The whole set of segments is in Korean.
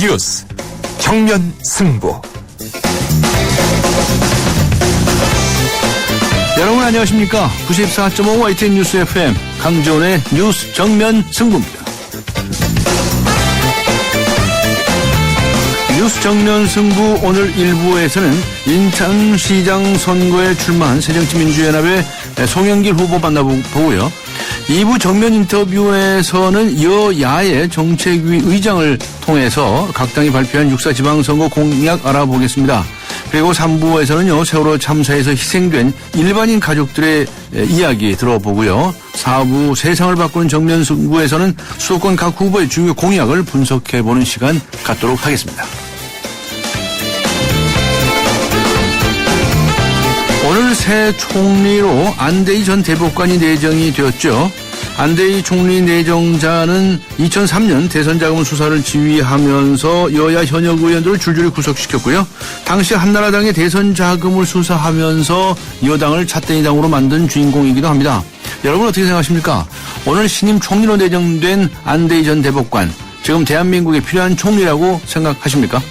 뉴스 정면 승부. 여러분 안녕하십니까? 94.5 YTN 뉴스 FM 강지원의 뉴스 정면 승부입니다. 뉴스 정면 승부 오늘 1부에서는 인천시장 선거에 출마한 새정치민주연합의 송영길 후보 만나보고요. 2부 정면 인터뷰에서는 여야의 정책위 의장을 통해서 각 당이 발표한 6.4 지방선거 공약 알아보겠습니다. 그리고 3부에서는요, 세월호 참사에서 희생된 일반인 가족들의 이야기 들어보고요. 4부 세상을 바꾸는 정면 승부에서는 수도권 각 후보의 중요 공약을 분석해보는 시간 갖도록 하겠습니다. 오늘 새 총리로 안대희 전 대법관이 내정이 되었죠. 안대희 총리 내정자는 2003년 대선자금 수사를 지휘하면서 여야 현역 의원들을 줄줄이 구속시켰고요. 당시 한나라당의 대선자금을 수사하면서 여당을 찻대이당으로 만든 주인공이기도 합니다. 여러분 어떻게 생각하십니까? 오늘 신임 총리로 내정된 안대희 전 대법관, 지금 대한민국에 필요한 총리라고 생각하십니까?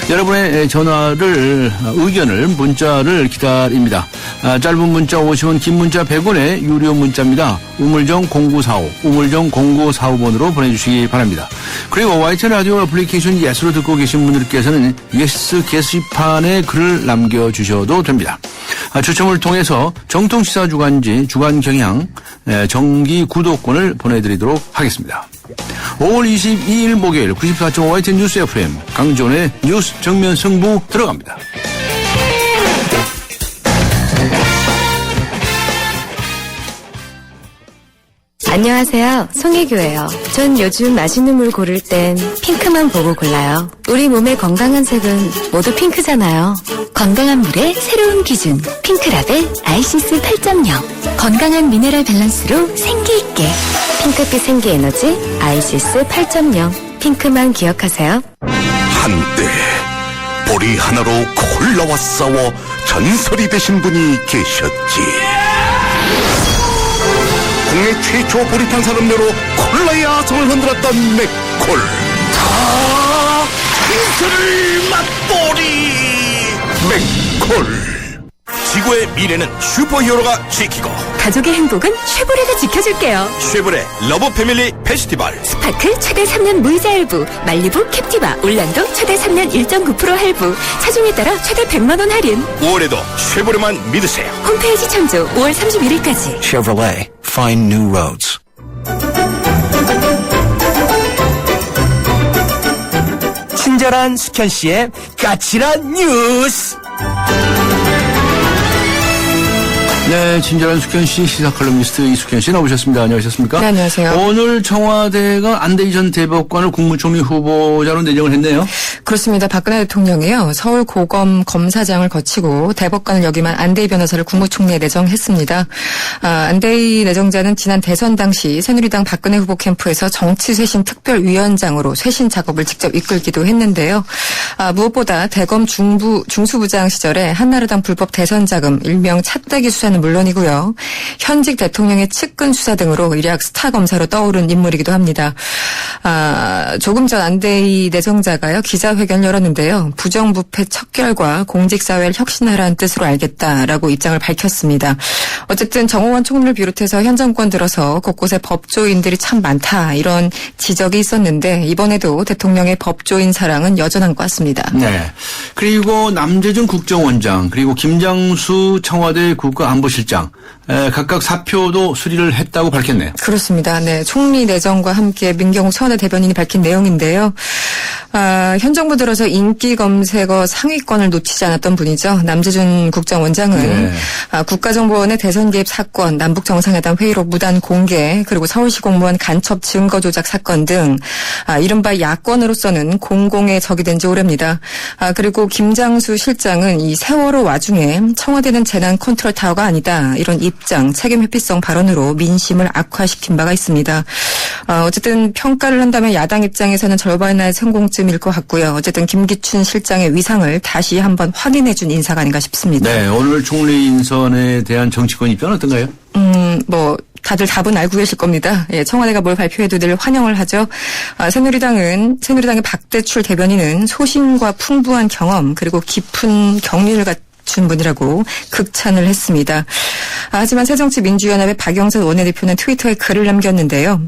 여러분의 전화를, 의견을, 문자를 기다립니다. 짧은 문자 50원, 긴 문자 100원의 유료 문자입니다. 우물정 0945, 우물정 0945번으로 보내주시기 바랍니다. 그리고 YTN 라디오 애플리케이션 예스로 듣고 계신 분들께서는 예스 게시판에 글을 남겨주셔도 됩니다. 추첨을 통해서 정통시사주간지 주간경향 정기 구독권을 보내드리도록 하겠습니다. 5월 22일 목요일 94.5 YTN 뉴스 FM 강지원의 뉴스 정면 승부 들어갑니다. 안녕하세요. 송혜교예요. 전 요즘 맛있는 물 고를 땐 핑크만 보고 골라요. 우리 몸의 건강한 색은 모두 핑크잖아요. 건강한 물의 새로운 기준 핑크라벨 아이시스 8.0. 건강한 미네랄 밸런스로 생기있게 핑크빛 생기에너지 아이시스 8.0. 핑크만 기억하세요. 한때 보리 하나로 콜라와 싸워 전설이 되신 분이 계셨지. 국내 최초 보리탄 산음료로 콜라의 아성을 흔들었던 맥콜. 다 인생을 맛보리 맥콜. 지구의 미래는 슈퍼히어로가 지키고 가족의 행복은 쉐보레가 지켜줄게요. 쉐보레 러브 패밀리 페스티벌. 스파크 최대 3년 무이자 할부, 말리부 캡티바 올란도 최대 3년 1.9% 할부, 차종에 따라 최대 100만원 할인. 5월에도 쉐보레만 믿으세요. 홈페이지 참조 5월 31일까지. Chevrolet, find new roads. 친절한 숙현 씨의 까칠한 뉴스. 네, 친절한 숙현 씨, 시사 칼럼니스트 이숙현 씨 나오셨습니다. 안녕하셨습니까? 네, 안녕하세요. 오늘 청와대가 안대희 전 대법관을 국무총리 후보자로 내정을 했네요. 그렇습니다. 박근혜 대통령이요. 서울 고검 검사장을 거치고 대법관을 역임한 안대희 변호사를 국무총리에 내정했습니다. 안대희 내정자는 지난 대선 당시 새누리당 박근혜 후보 캠프에서 정치쇄신 특별위원장으로 쇄신 작업을 직접 이끌기도 했는데요. 무엇보다 대검 중수부장 시절에 한나라당 불법 대선 자금 일명 찻대기 수사는 물론이고요. 현직 대통령의 측근 수사 등으로 일약 스타 검사로 떠오른 인물이기도 합니다. 조금 전 안대희 내정자가요. 기자회견을 열었는데요. 부정부패 척결과 공직사회를 혁신하라는 뜻으로 알겠다라고 입장을 밝혔습니다. 어쨌든 정호원 총리를 비롯해서 현 정권 들어서 곳곳에 법조인들이 참 많다 이런 지적이 있었는데 이번에도 대통령의 법조인 사랑은 여전한 것 같습니다. 네. 그리고 남재준 국정원장 그리고 김장수 청와대 국가안보실장 각각 사표도 수리를 했다고 밝혔네요. 그렇습니다. 네, 총리 내정과 함께 민경욱 청와대 대변인이 밝힌 내용인데요. 현 정부 들어서 인기 검색어 상위권을 놓치지 않았던 분이죠. 남재준 국정원장은 네. 국가정보원의 대선 개입 사건, 남북 정상회담 회의록 무단 공개, 그리고 서울시 공무원 간첩 증거 조작 사건 등 이른바 야권으로서는 공공의 적이 된 지 오래입니다. 그리고 김장수 실장은 이 세월호 와중에 청와대는 재난 컨트롤 타워가 아니다 이런 입장, 책임 회피성 발언으로 민심을 악화시킨 바가 있습니다. 어쨌든 평가를 한다면 야당 입장에서는 절반의 성공쯤일 것 같고요. 어쨌든 김기춘 실장의 위상을 다시 한번 확인해 준 인사가 아닌가 싶습니다. 네, 오늘 총리 인선에 대한 정치권 입장은 어떤가요? 다들 답은 알고 계실 겁니다. 예, 청와대가 뭘 발표해도 늘 환영을 하죠. 새누리당의 박대출 대변인은 소신과 풍부한 경험 그리고 깊은 경륜을 갖춘 분이라고 극찬을 했습니다. 하지만 새정치민주연합의 박영선 원내대표는 트위터에 글을 남겼는데요.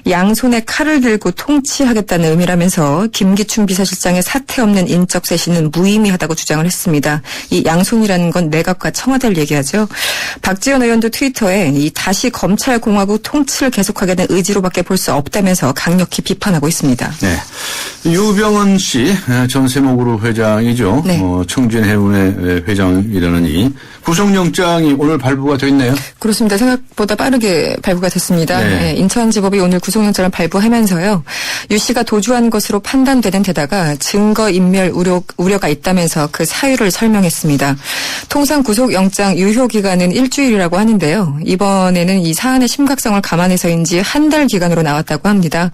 양손에 칼을 들고 통치하겠다는 의미라면서 김기춘 비서실장의 사태 없는 인적 쇄신은 무의미하다고 주장을 했습니다. 이 양손이라는 건 내각과 청와대를 얘기하죠. 박지원 의원도 트위터에 이 다시 검찰공화국 통치를 계속하겠다는 의지로밖에 볼 수 없다면서 강력히 비판하고 있습니다. 네. 유병헌 씨 전 세모그룹 회장이죠. 네. 청진해운의 회장이라느니 구속영장이 오늘 발부가 됐네요. 그렇습니다. 생각보다 빠르게 발부가 됐습니다. 네. 네, 인천지법이 오늘 구속영장을 발부하면서요. 유 씨가 도주한 것으로 판단되는 데다가 증거인멸 우려가 있다면서 그 사유를 설명했습니다. 통상 구속영장 유효기간은 일주일이라고 하는데요. 이번에는 이 사안의 심각성을 감안해서인지 한 달 기간으로 나왔다고 합니다.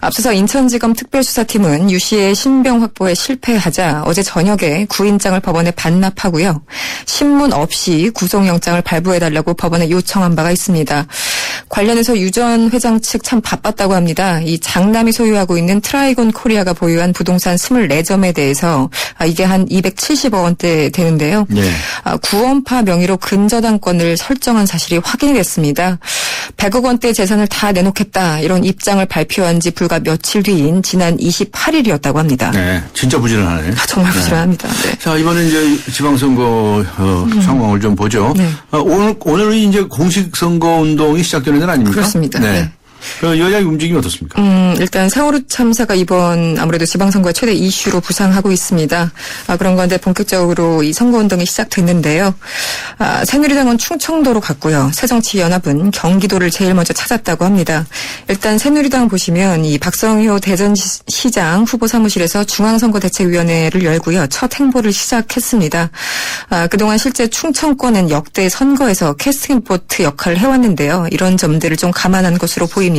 앞서서 인천지검 특별수사팀은 유 씨의 신병 확보에 실패하자 어제 저녁에 구인장을 법원에 반납하고요. 신문 없이 구속영장을 발부해달라고 법원에 요청한 바가 있습니다. 관련해서 유 전 회장 측 참 바빴다고 합니다. 이 장남이 소유하고 있는 트라이곤 코리아가 보유한 부동산 24점에 대해서 이게 한 270억 원대 되는데요. 네. 구원파 명의로 근저당권을 설정한 사실이 확인이 됐습니다. 100억 원대 재산을 다 내놓겠다 이런 입장을 발표한 지 불과 며칠 뒤인 지난 28일이었다고 합니다. 네. 진짜 부지런하네. 정말 부지런합니다. 네. 자, 이번에 이제 지방선거 상황을 좀 보죠. 네. 오늘이 이제 공식 선거 운동이 시작되는 날 아닙니까? 그렇습니다. 네. 그 여야의 움직임이 어떻습니까? 일단 세월호 참사가 이번 아무래도 지방선거의 최대 이슈로 부상하고 있습니다. 그런 건데 본격적으로 이 선거운동이 시작됐는데요. 새누리당은 충청도로 갔고요. 새정치연합은 경기도를 제일 먼저 찾았다고 합니다. 일단 새누리당 보시면 이 박성효 대전시장 후보 사무실에서 중앙선거대책위원회를 열고요. 첫 행보를 시작했습니다. 그동안 실제 충청권은 역대 선거에서 캐스팅 보트 역할을 해왔는데요. 이런 점들을 좀 감안한 것으로 보입니다.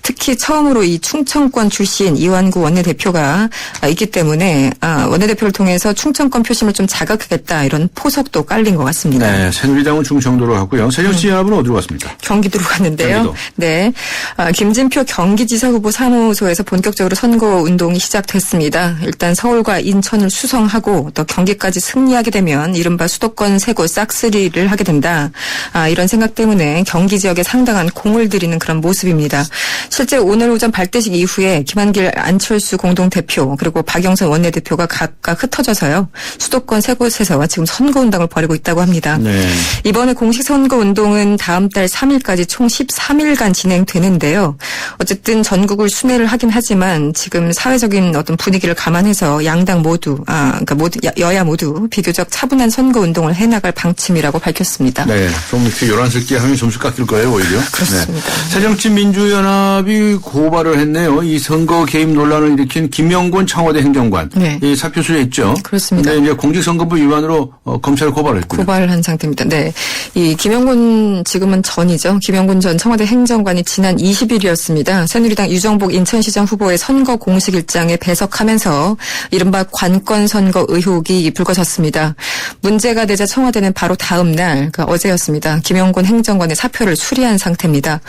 특히 처음으로 이 충청권 출신 이완구 원내대표가 있기 때문에 원내대표를 통해서 충청권 표심을 좀 자극하겠다 이런 포석도 깔린 것 같습니다. 네, 새누리당은 충청도로 갔고요. 새정치연합은 어디로 갔습니까? 경기도로 갔는데요. 경기도. 네, 김진표 경기지사 후보 사무소에서 본격적으로 선거 운동이 시작됐습니다. 일단 서울과 인천을 수성하고 또 경기까지 승리하게 되면 이른바 수도권 세고 싹쓸이를 하게 된다. 이런 생각 때문에 경기 지역에 상당한 공을 들이는 그런 모습입니다. 실제 오늘 오전 발대식 이후에 김한길 안철수 공동대표 그리고 박영선 원내대표가 각각 흩어져서요. 수도권 세 곳에서 지금 선거운동을 벌이고 있다고 합니다. 네. 이번에 공식 선거운동은 다음 달 3일까지 총 13일간 진행되는데요. 어쨌든 전국을 순회를 하긴 하지만 지금 사회적인 어떤 분위기를 감안해서 양당 모두, 그러니까 여야 모두 비교적 차분한 선거운동을 해나갈 방침이라고 밝혔습니다. 네. 좀 이렇게 요란스럽게 하면 점수 깎일 거예요, 오히려. 그렇습니다. 네. 새정치민주연합이 고발을 했네요. 이 선거 개입 논란을 일으킨 김영곤 청와대 행정관. 네. 이 사표 수리했죠. 그렇습니다. 근데 이제 공직선거법 위반으로 검찰에 고발을 했고요. 고발한 상태입니다. 네. 이 김영곤 지금은 전이죠. 김영곤 전 청와대 행정관이 지난 20일이었습니다. 새누리당 유정복 인천시장 후보의 선거 공식 일정에 배석하면서 이른바 관권 선거 의혹이 불거졌습니다. 문제가 되자 청와대는 바로 다음 날, 그러니까 어제였습니다. 김영곤 행정관의 사표를 수리한 상태입니다.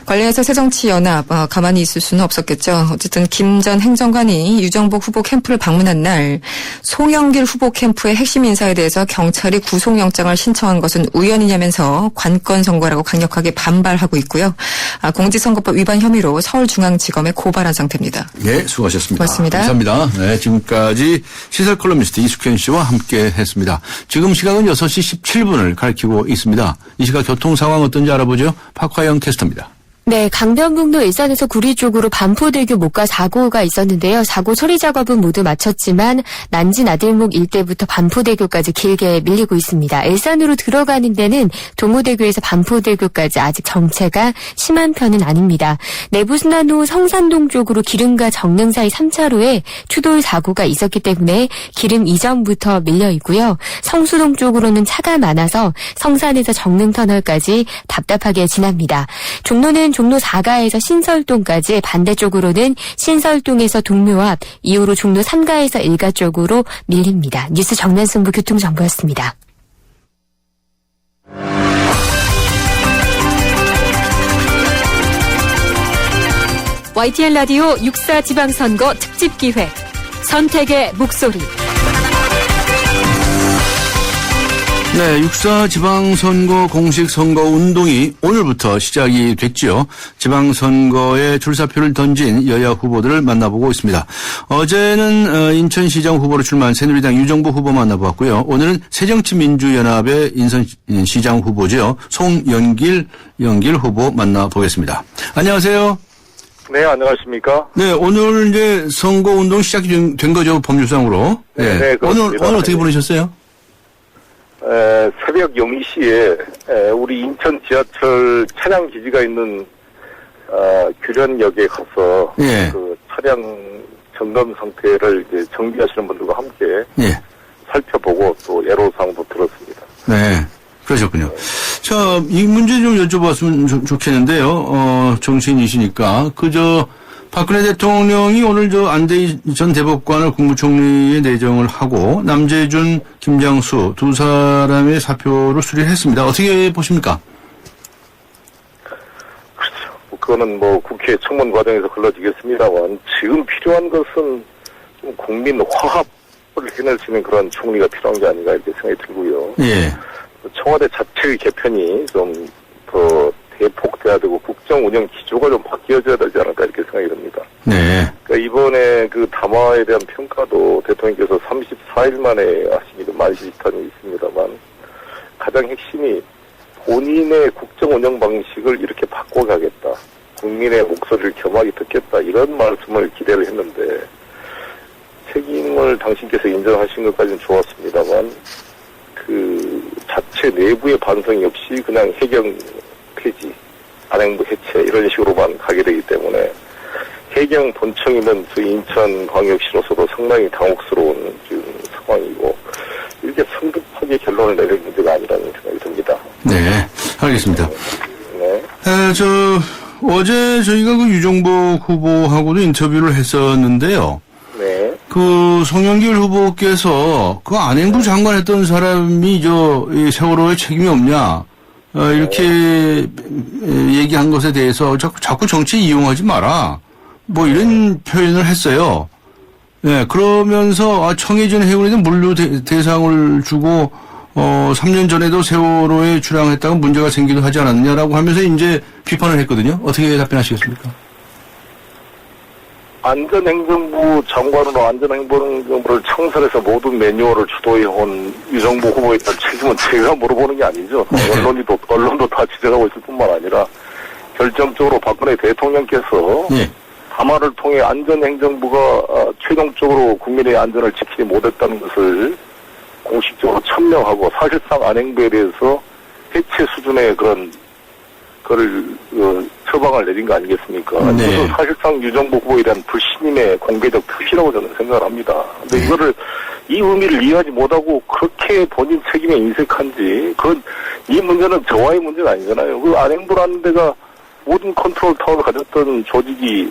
관련해서 새정치연합 가만히 있을 수는 없었겠죠. 어쨌든 김 전 행정관이 유정복 후보 캠프를 방문한 날 송영길 후보 캠프의 핵심 인사에 대해서 경찰이 구속영장을 신청한 것은 우연이냐면서 관권 선거라고 강력하게 반발하고 있고요. 공직선거법 위반 혐의로 서울중앙지검에 고발한 상태입니다. 네, 수고하셨습니다. 고맙습니다. 감사합니다. 네, 지금까지 시사 컬럼니스트 이숙현 씨와 함께 했습니다. 지금 시각은 6시 17분을 가리키고 있습니다. 이 시각 교통 상황 어떤지 알아보죠. 박화영 캐스터입니다. 네, 강변북로 일산에서 구리 쪽으로 반포대교 목가 사고가 있었는데요. 사고 처리 작업은 모두 마쳤지만 난지 나들목 일대부터 반포대교까지 길게 밀리고 있습니다. 일산으로 들어가는 데는 동호대교에서 반포대교까지 아직 정체가 심한 편은 아닙니다. 내부순환로 성산동 쪽으로 기름과 정릉 사이 3차로에 추돌 사고가 있었기 때문에 기름 이전부터 밀려 있고요. 성수동 쪽으로는 차가 많아서 성산에서 정릉터널까지 답답하게 지납니다. 종로는 종로 4가에서 신설동까지, 반대쪽으로는 신설동에서 동묘 앞, 이후로 종로 3가에서 일가 쪽으로 밀립니다. 뉴스 정면승부 교통정보였습니다. YTN 라디오 6.4 지방선거 특집기획 선택의 목소리. 네, 6.4 지방선거 공식 선거 운동이 오늘부터 시작이 됐죠. 지방선거에 출사표를 던진 여야 후보들을 만나보고 있습니다. 어제는 인천시장 후보로 출마한 새누리당 유정보 후보 만나보았고요. 오늘은 새정치민주연합의 인천시장 후보죠. 송영길 후보 만나보겠습니다. 안녕하세요. 네, 안녕하십니까? 네, 오늘 이제 선거 운동 시작이 된 거죠, 법률상으로. 네, 그렇습니다. 오늘 어떻게 보내셨어요? 새벽 0시에 우리 인천 지하철 차량 기지가 있는 규련역에 가서 예. 그 차량 점검 상태를 이제 정비하시는 분들과 함께 예. 살펴보고 또 애로사항도 들었습니다. 네. 그러셨군요. 자, 이 문제 좀 여쭤봤으면 좋겠는데요. 정치인이시니까. 박근혜 대통령이 오늘 안대희 전 대법관을 국무총리에 내정을 하고 남재준, 김장수 두 사람의 사표를 수리했습니다. 어떻게 보십니까? 그렇죠. 그거는 국회 청문 과정에서 걸러지겠습니다만 지금 필요한 것은 좀 국민 화합을 해낼 수 있는 그런 총리가 필요한 게 아닌가 이렇게 생각이 들고요. 예. 청와대 자체의 개편이 좀 더 대폭돼야 되고 국정 운영 기조가 좀 바뀌어져야 되지 않을까 이렇게 생각이 듭니다. 네. 그러니까 이번에 그 담화에 대한 평가도 대통령께서 34일 만에 하신 그 만시지탄이 있습니다만 가장 핵심이 본인의 국정 운영 방식을 이렇게 바꿔가겠다. 국민의 목소리를 겸하게 듣겠다. 이런 말씀을 기대를 했는데 책임을 당신께서 인정하신 것까지는 좋았습니다만 그 자체 내부의 반성이 없이 그냥 해경 폐지, 안행부 해체 이런 식으로만 가게 되기 때문에 해경 본청이면 저희 인천광역시로서도 상당히 당혹스러운 지금 상황이고 이렇게 성급하게 결론을 내릴 문제가 아니라는 생각이 듭니다. 네, 알겠습니다. 네. 어제 저희가 그 유정보 후보하고도 인터뷰를 했었는데요. 네. 그 송영길 후보께서 그 안행부 장관 했던 사람이 이 세월호에 책임이 없냐 이렇게 얘기한 것에 대해서 자꾸 정치 이용하지 마라 이런 표현을 했어요. 네, 그러면서 청해진 해운에는 물류 대상을 주고 3년 전에도 세월호에 출항했다가 문제가 생기도 하지 않았느냐라고 하면서 이제 비판을 했거든요. 어떻게 답변하시겠습니까? 안전행정부 장관으로 안전행정부를 창설해서 모든 매뉴얼을 주도해온 유정보 후보에 대한 책임은 제가 물어보는 게 아니죠. 언론도 다 지적하고 있을 뿐만 아니라 결정적으로 박근혜 대통령께서 담화를 통해 안전행정부가 최종적으로 국민의 안전을 지키지 못했다는 것을 공식적으로 천명하고 사실상 안행부에 대해서 해체 수준의 그런 그걸 처방을 내린 거 아니겠습니까? 네. 그래서 사실상 유정보 후보에 대한 불신임의 공개적 표시라고 저는 생각을 합니다. 근데 이거를 이 의미를 이해하지 못하고 그렇게 본인 책임에 인색한지 이 문제는 저와의 문제가 아니잖아요. 그 안행부라는 데가 모든 컨트롤 타워를 가졌던 조직이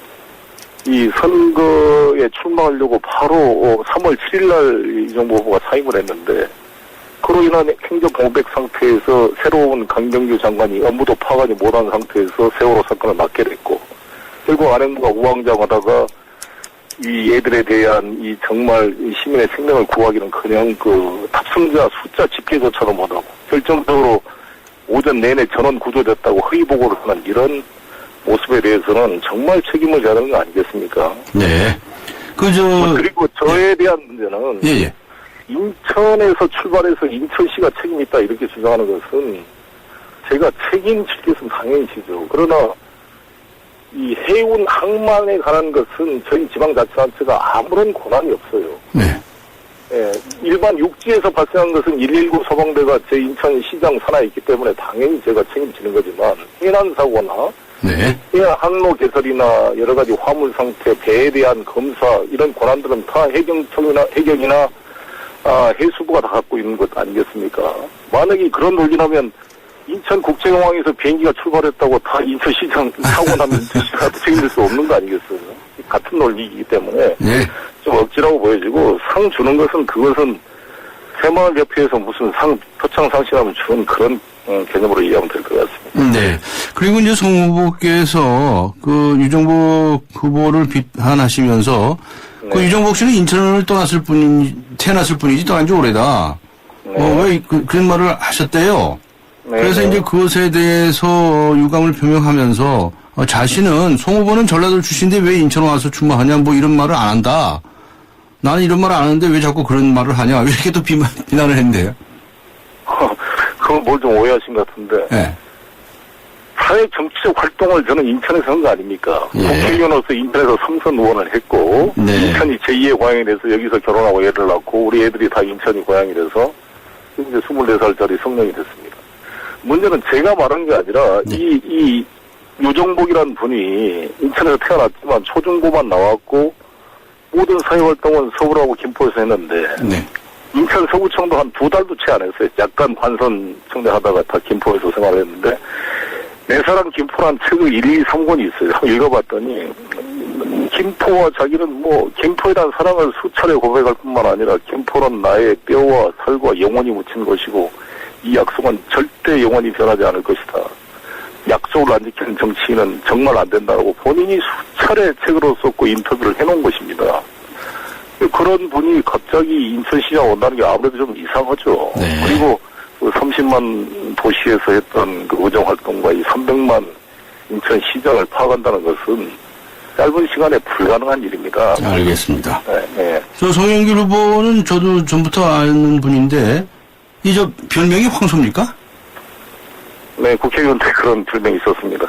이 선거에 출마하려고 바로 3월 7일 날 유정보 후보가 사임을 했는데 그로 인한 행정공백 상태에서 새로운 강병규 장관이 업무도 파악하지 못한 상태에서 세월호 사건을 맡게 됐고 결국 안행부가 우왕좌왕하다가 이 애들에 대한 이 정말 시민의 생명을 구하기는커녕 그 탑승자 숫자 집계조차도 못하고 결정적으로 오전 내내 전원 구조됐다고 허위 보고를 하는 이런 모습에 대해서는 정말 책임을 져야 하는 거 아니겠습니까? 네. 그리고 저에 대한 문제는 예. 인천에서 출발해서 인천시가 책임이 있다 이렇게 주장하는 것은 제가 책임질 것은 당연히 지죠. 그러나 이 해운 항만에 관한 것은 저희 지방자치단체가 아무런 권한이 없어요. 네. 예, 일반 육지에서 발생한 것은 119 소방대가 제 인천시장 산하에 있기 때문에 당연히 제가 책임지는 거지만 해난 사고나 해안 항로 개설이나 여러 가지 화물 상태, 배에 대한 검사 이런 권한들은 다 해경이나 해수부가 다 갖고 있는 것 아니겠습니까? 만약에 그런 논리라면 인천국제공항에서 비행기가 출발했다고 다 인천시장 사고 나면 인천시가 책임질 수 없는 거 아니겠어요? 같은 논리이기 때문에 좀 억지라고 보여지고 상 주는 것은 그것은 새마을협회에서 무슨 상 표창 상식하면 주는 그런 개념으로 이해하면 될 것 같습니다. 네. 그리고 이제 송 후보께서 그 유정복 후보를 비판하시면서 그 네. 유정복 씨는 인천을 태어났을 뿐이지 떠난 지 오래다. 왜 그런 말을 하셨대요. 네, 그래서 네. 이제 그것에 대해서 유감을 표명하면서 자신은 송 후보는 전라도 출신인데 왜 인천 와서 출마하냐 뭐 이런 말을 안 한다. 나는 이런 말을 안 하는데 왜 자꾸 그런 말을 하냐. 왜 이렇게 또 비난을 했는데요. 그건 뭘 좀 오해하신 것 같은데. 네. 사회 정치적 활동을 저는 인천에서 한 거 아닙니까? 예. 국회의원으로서 인천에서 3선 의원을 했고, 네. 인천이 제2의 고향이 돼서 여기서 결혼하고 애를 낳고, 우리 애들이 다 인천이 고향이 돼서, 이제 24살짜리 성년이 됐습니다. 문제는 제가 말한 게 아니라, 네. 이 유정복이라는 분이 인천에서 태어났지만 초중고만 나왔고, 모든 사회활동은 서울하고 김포에서 했는데, 네. 인천 서구청도 한 2달도 채 안 했어요. 약간 관선 청내 하다가 다 김포에서 생활을 했는데, 내 사랑 김포란 책을 1, 2, 3권이 있어요. 읽어봤더니, 김포와 자기는 김포에 대한 사랑을 수차례 고백할 뿐만 아니라, 김포는 나의 뼈와 살과 영원히 묻힌 것이고, 이 약속은 절대 영원히 변하지 않을 것이다. 약속을 안 지키는 정치인은 정말 안 된다고 본인이 수차례 책으로 썼고 인터뷰를 해놓은 것입니다. 그런 분이 갑자기 인천시장 온다는 게 아무래도 좀 이상하죠. 네. 그리고 그 30만 도시에서 했던 그 의정활동과 이 300만 인천시장을 파악한다는 것은 짧은 시간에 불가능한 일입니다. 알겠습니다. 네, 네. 저 송영길 후보는 저도 전부터 아는 분인데 이 별명이 황소입니까? 네, 국회의원 때 그런 별명이 있었습니다.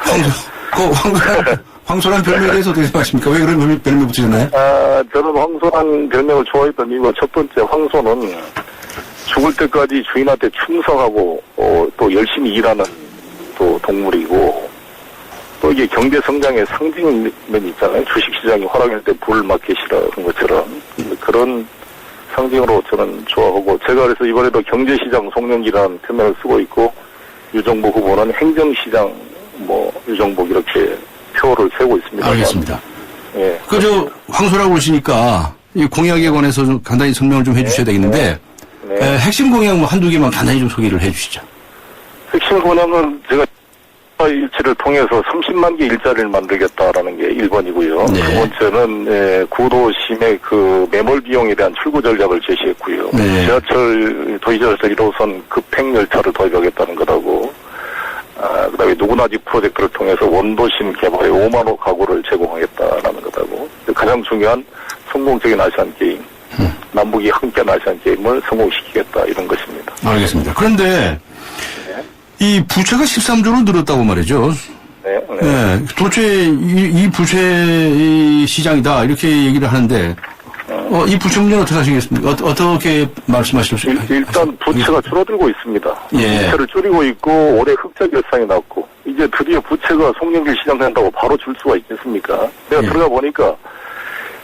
황소란 별명에 대해서 어떻게 생각하십니까? 왜 그런 별명 붙이셨나요? 저는 황소란 별명을 좋아했던 이유가 첫 번째, 황소는 죽을 때까지 주인한테 충성하고 또 열심히 일하는 또 동물이고, 또 이게 경제 성장의 상징면이 있잖아요. 주식시장이 화랑일 때 불마켓이라는 것처럼 그런 상징으로 저는 좋아하고, 제가 그래서 이번에도 경제시장 송영기라는 표명을 쓰고 있고, 유정복 후보는 행정시장 유정복 이렇게 표를 세우고 있습니다. 알겠습니다. 예. 황소라고 그러시니까 이 공약에 관해서 좀 간단히 설명을 좀 해주셔야 되겠는데, 네. 핵심 공약 한두 개만 간단히 좀 소개를 해주시죠. 핵심 공약은 제가 일치를 통해서 30만 개 일자리를 만들겠다라는 게 1번이고요. 네. 두 번째는 구도심의 그 매몰 비용에 대한 출구 전략을 제시했고요. 네. 도시지하철 1호선 급행 열차를 도입하겠다는 것하고, 그다음에 누구나 집 프로젝트를 통해서 원도심 개발에 5만 호 가구를 제공하겠다라는 것하고, 가장 중요한 성공적인 아시안 게임, 남북이 함께한 아시안 게임을 성공시키겠다 이런 것입니다. 알겠습니다. 그런데 이 부채가 13조로 늘었다고 말이죠. 네. 네. 도대체 이 부채 시장이다 이렇게 얘기를 하는데, 이 부채 문제는 어떻게 하시겠습니까? 어떻게 말씀하실 수 있을까요? 일단 부채가 줄어들고 있습니다. 예. 부채를 줄이고 있고, 올해 흑자 결산이 났고, 이제 드디어 부채가 송영길 시장 된다고 바로 줄 수가 있겠습니까? 내가 예. 들어가 보니까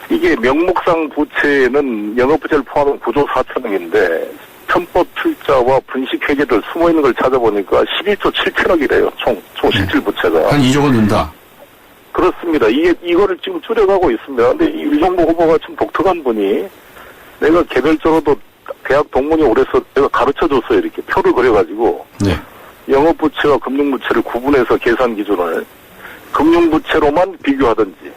이게 명목상 부채는 영업부채를 포함한 9조 4천억인데, 편법 출자와 분식 회계들 숨어있는 걸 찾아보니까 11조 7천억이래요. 총 실질 부채가. 한 2조가 는다. 그렇습니다. 이거를 지금 줄여가고 있습니다. 근데 이 유정복 후보가 좀 독특한 분이, 내가 개별적으로도 대학 동문이 오래서 내가 가르쳐 줬어요. 이렇게 표를 그려가지고. 네. 영업부채와 금융부채를 구분해서 계산 기준을 금융부채로만 비교하든지,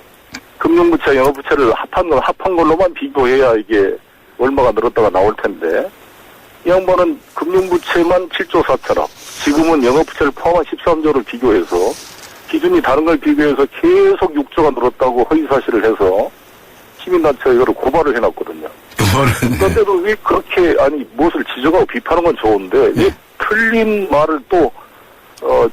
금융부채와 영업부채를 합한 걸로만 비교해야 이게 얼마가 늘었다가 나올 텐데, 이 양반은 금융부채만 7조 4천억, 지금은 영업부채를 포함한 13조를 비교해서, 기준이 다른 걸 비교해서 계속 6조가 늘었다고 허위사실을 해서 시민단체가 이거를 고발을 해놨거든요. 그런데도 왜 그렇게, 무엇을 지적하고 비판하는 건 좋은데, 왜 틀린 말을 또,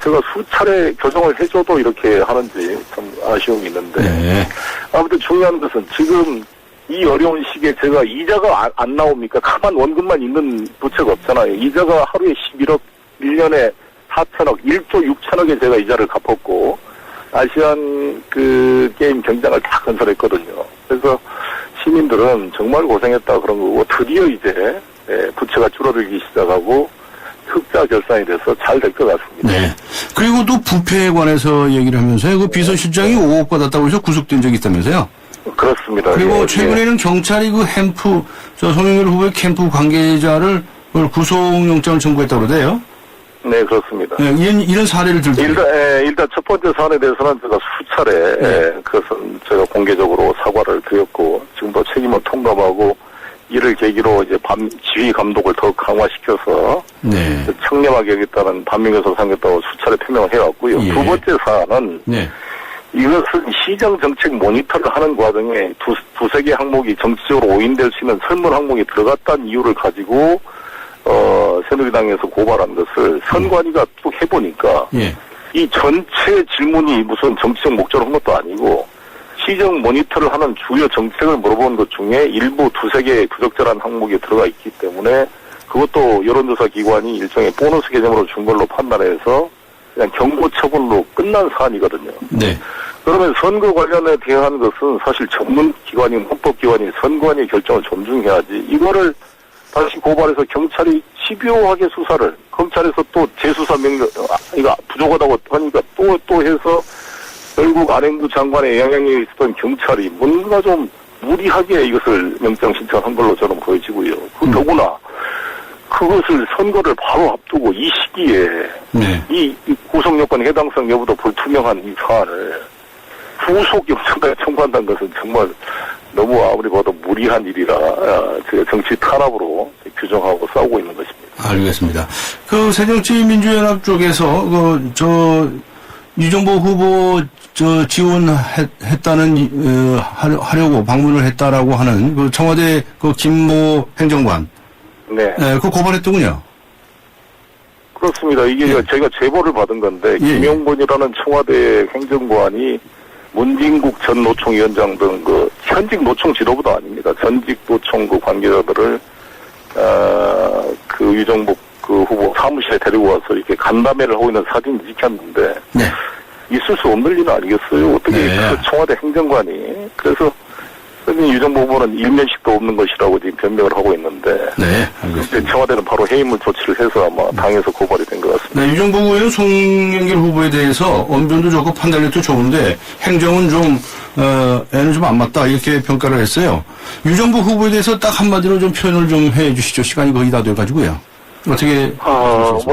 제가 수차례 교정을 해줘도 이렇게 하는지 참 아쉬움이 있는데, 네. 아무튼 중요한 것은 지금 이 어려운 시기에 제가 이자가 안 나옵니까? 가만 원금만 있는 부채가 없잖아요. 이자가 하루에 11억, 1년에 4천억, 1조 6천억에 제가 이자를 갚았고, 아시안 게임 경장을 다 건설했거든요. 그래서 시민들은 정말 고생했다 그런 거고, 드디어 이제 부채가 줄어들기 시작하고, 흑자 결산이 돼서 잘 될 것 같습니다. 네. 그리고 또 부패에 관해서 얘기를 하면서요. 그 비서실장이 5억 받았다고 해서 구속된 적이 있다면서요? 그렇습니다. 그리고 예, 최근에는 경찰이 송영길 후보의 캠프 관계자를 구속영장을 청구했다고 그러대요. 네, 그렇습니다. 네, 이런 사례를 들고. 일단 첫 번째 사안에 대해서는 제가 수차례 그것은 제가 공개적으로 사과를 드렸고 지금도 책임을 통감하고 이를 계기로 이제 지휘 감독을 더 강화시켜서 네. 청렴하게 하겠다는 반면교사 상겠다고 수차례 표명을 해왔고요. 예. 두 번째 사안은 네. 이것은 시정 정책 모니터를 하는 과정에 두세 개 항목이 정치적으로 오인될 수 있는 설문 항목이 들어갔다는 이유를 가지고 새누리당에서 고발한 것을 선관위가 쭉 해보니까 예. 이 전체 질문이 무슨 정치적 목적을 한 것도 아니고 시정 모니터를 하는 주요 정책을 물어본 것 중에 일부 두세 개의 부적절한 항목이 들어가 있기 때문에 그것도 여론조사 기관이 일종의 보너스 개념으로 준 걸로 판단해서 그냥 경고 처분으로 끝난 사안이거든요. 네. 그러면 선거 관련에 대한 것은 사실 전문 기관인 헌법기관인 선관위의 결정을 존중해야지 이거를 다시 고발해서 경찰이 집요하게 수사를 검찰에서 또 재수사 명령 이거 부족하다고 하니까 또 해서 결국 안행부 장관의 영향력이 있었던 경찰이 뭔가 좀 무리하게 이것을 영장 신청한 걸로 저는 보여지고요. 더구나 그것을 선거를 바로 앞두고 이 시기에 네. 이 구속 요건 해당성 여부도 불투명한 이 사안을 후속 영장까지 청구한다는 것은 정말 너무 아무리 봐도 무리한 일이라 제가 정치 탄압으로 규정하고 싸우고 있는 것입니다. 알겠습니다. 그 새정치민주연합 쪽에서 유정보 후보 지원했다는 하려고 방문을 했다라고 하는 그 청와대 그 김모 행정관. 네. 그 고발했더군요. 그렇습니다. 이게 저희가 제보를 받은 건데 김용곤이라는 청와대 행정관이 문진국 전 노총위원장 등 그 현직 노총 지도부도 아닙니다. 전직 노총 그 관계자들을 그 유정복 그 후보 사무실에 데리고 와서 이렇게 간담회를 하고 있는 사진이 찍혔는데 네. 있을 수 없는 일은 아니겠어요. 어떻게 그 청와대 행정관이 그래서 유정복 후보는 일면식도 없는 것이라고 지금 변명을 하고 있는데 네, 알겠습니다. 청와대는 바로 해임을 조치를 해서 아마 당에서 고발이 된 것 같습니다. 네, 유정복 후보는 송영길 후보에 대해서 언변도 좋고 판단력도 좋은데 행정은 좀 애는 좀 안 맞다 이렇게 평가를 했어요. 유정복 후보에 대해서 딱 한마디로 좀 표현을 좀 해주시죠. 시간이 거의 다 돼가지고요. 어떻게?